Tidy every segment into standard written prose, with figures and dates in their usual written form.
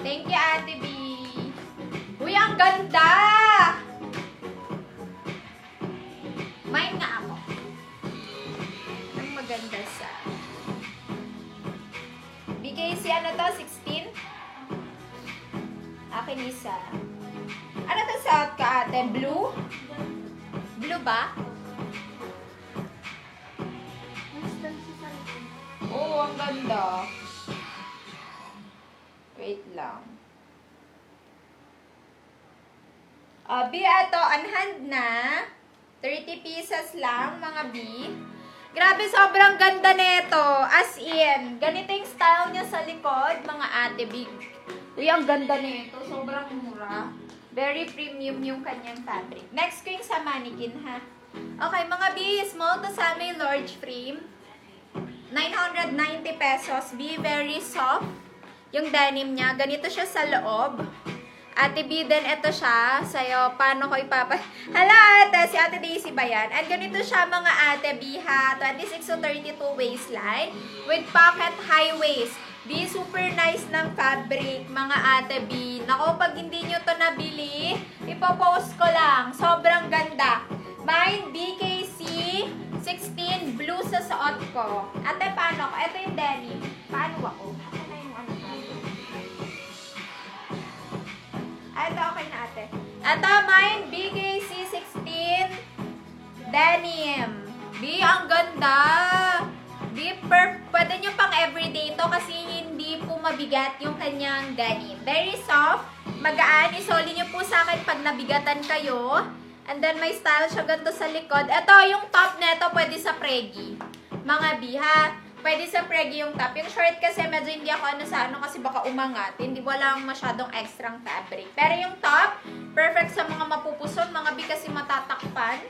Thank you, Ate B. Uy, ang ganda! Mine nga ako. Ang maganda sa... BKC, ano to? 16? Akin isa. Ano to sa ka, ate? Blue? Blue ba? Oo, ang ganda. Wait lang. B, ito, on hand na. 30 pieces lang, mga B. Grabe, sobrang ganda nito. As in, ganito yung style niya sa likod, mga ate B. Uy, ang ganda nito. Sobrang mura. Very premium yung kanyang fabric. Next ko yung sa mannequin, ha? Okay, mga B, small to semi large frame. 990 pesos. B, very soft. Yung denim niya, ganito siya sa loob. Ate B, then ito siya. Sa'yo, paano ko Hala, ate, si Ate Daisy ba yan? And ganito siya, mga ate B, ha? 26 to 32 waistline with pocket high waist. B, super nice ng fabric, mga ate B. Naku, pag hindi nyo to nabili, ipopost ko lang. Sobrang ganda. Mine, BKC 16, blue sa suot ko. Ate, paano ko? Ito yung denim. Paano ako? Ito, okay na ate. Ito, mine, BKC 16, denim. B, ang ganda. B, pwede nyo pang everyday to kasi hindi po mabigat yung kanyang denim. Very soft, magaan. Isoli nyo po sa akin pag nabigatan kayo. And then, may style siya ganito sa likod. Ito, yung top neto pwede sa preggy. Mga B, ha? Pwede sa preggy yung top. Yung short kasi medyo hindi ako kasi baka umangat. Hindi walang masyadong extrang fabric. Pero yung top, perfect sa mga mapupuson. Mga B kasi matatakpan.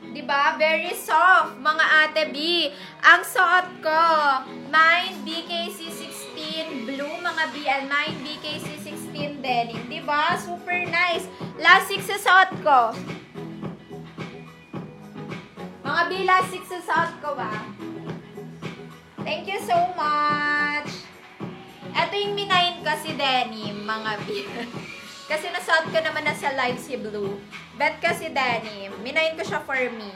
Diba? Very soft, mga ate B. Ang suot ko, mine BKC 16 blue, mga B, and mine BKC 16 denim. Diba? Super nice. Last 6 sa suot ko. Mga B, last 6 sa suot ko ba? Thank you so much. Ito yung minayin ko si denim, mga B. Kasi nasuot ko naman na sa live si blue. Bet kasi denim. Minayin ko siya for me.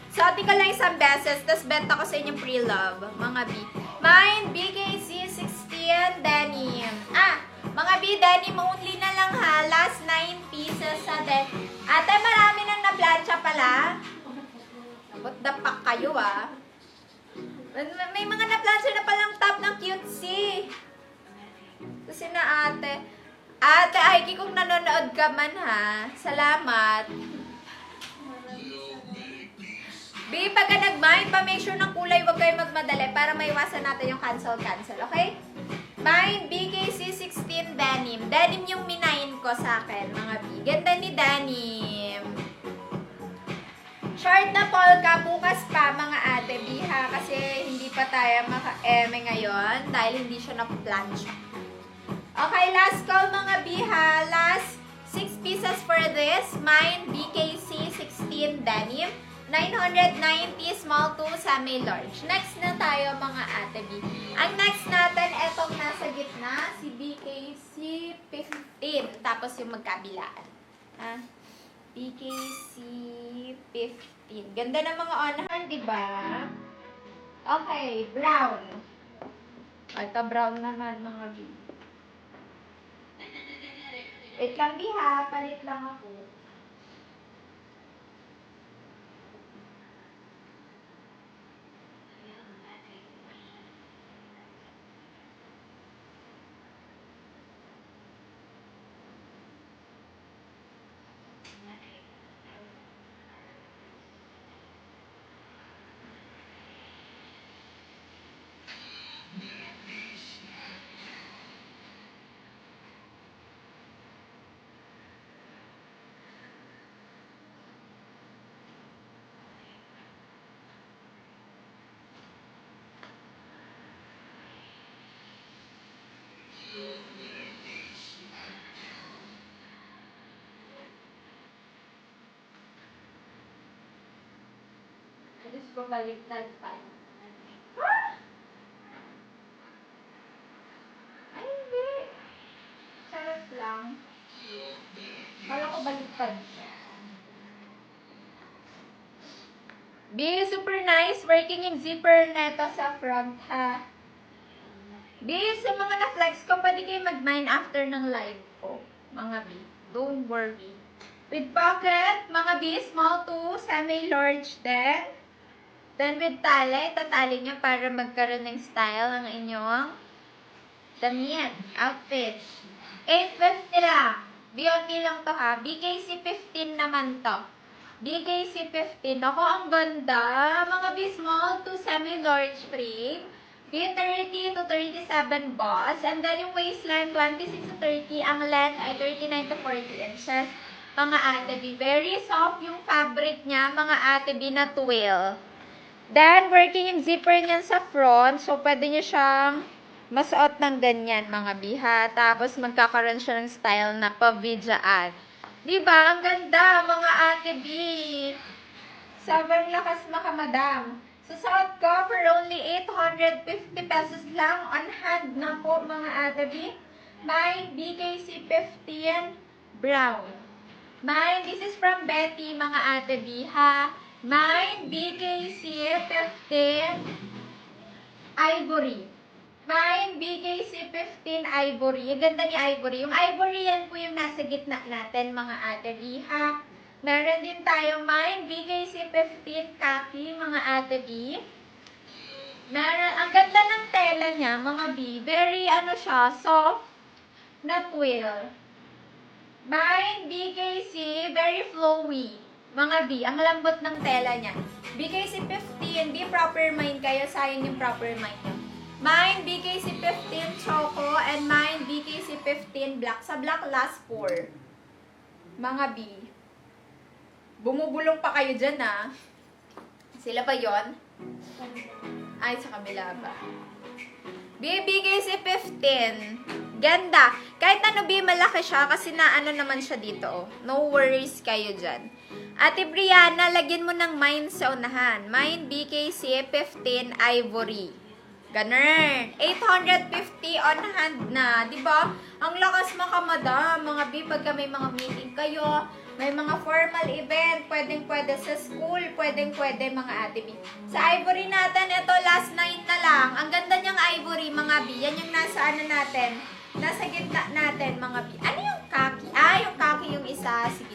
Suotin ko lang isang beses, tapos benta ko sa inyong pre-love, mga B. Mine, BKC 16 denim. Mga B, denim only na lang ha. Last 9 pieces sa denim. Ate, marami nang na-plancha pala. What the fuck kayo May mga na-plancha na palang top ng cutesy. Kasi na ate. Ate Aiki, kung nanonood ka man ha, salamat. B, pagka nag-mind, pa-make sure ng kulay, huwag kayo magmadali para maiwasan natin yung cancel, okay? Mine, BKC 16 denim. Denim yung minayin ko sa akin, mga B. Ganda ni denim. Short na polka, bukas pa, mga ate B ha, kasi hindi pa tayo maka-eme ngayon dahil hindi siya na-plancha. Okay, last call mga B ha. Last 6 pieces for this. Mine, BKC 16 denim. 990 small to semi-large. Next na tayo mga ate B. Ang next natin, etong nasa gitna, si BKC 15. Tapos yung magkabilaan. BKC 15. Ganda ng mga on-hand, diba? Okay, brown. Ito, brown naman mga B. Wait lang, ha. Palit lang ako. ko baliktad pa. Ah! Ay, hindi. Charot lang. Kala ko baliktad. B, super nice. Working yung zipper neto sa front, ha? B, sa mga na-flex ko, pwede kayo mag-mine after ng live ko. Mga B. Don't worry. With pocket, mga B, small to semi-large din. Then with tali, tatali nyo para magkaroon ng style ang inyong damit, outfit. 850 lang. BOT lang to ha. BKC 15 naman to. BKC 15. Ako, ang ganda. Mga B small to semi-large frame. B30 to 37 boss. And then yung waistline, 26 to 30. Ang length ay 39 to 40 inches. Mga ate B. Very soft yung fabric niya. Mga ate B na twill. Then, working yung zipper niyan sa front. So, pwede nyo siyang masuot ng ganyan, mga biha. Tapos, magkakaroon siya ng style na pavidyaan. Diba? Ang ganda, mga ate B. Sobrang lakas makamadam. Susuot ko for only 850 pesos lang on hand na po, mga ate B. My BKC 15 brown. Mine, this is from Betty, mga ate B, ha? Mine, BKC 15 ivory. Mine, BKC 15 ivory. Ang ganda ni ivory. Yung ivory, yan po yung nasa gitna natin, mga ate B, ha? Meron din tayo mine, BKC 15 khaki, mga ate B. Meron, ang ganda ng tela niya, mga B. Very, siya, soft na twill. Mine, BKC, very flowy. Mga B, ang lambot ng tela niya. BKC 15, be proper mind kayo, sayang yung proper mind nyo. Mine, BKC 15 choco, and mine, BKC 15 black. Sa black, last 4. Mga B. Bumubulong pa kayo dyan, ha? Sila ba yon? Ay, sa kabila ba? BKC 15. Ganda. Kahit ano B, malaki siya kasi naano naman siya dito. Oh. No worries kayo dyan. Ate Brianna, lagyan mo ng mine sa unahan. Mine BKC 15 ivory. Ganun. 850 on hand na. Diba? Ang lakas makamadam. Mga B, pagka may mga meeting kayo, may mga formal event, pwedeng-pwede sa school, pwedeng-pwede mga ate B. Sa ivory natin, ito last night na lang. Ang ganda niyang ivory, mga B. Yan yung nasa natin. Nasa gitna natin, mga B. Ano yung kaki? Ah, yung kaki yung isa. Sige.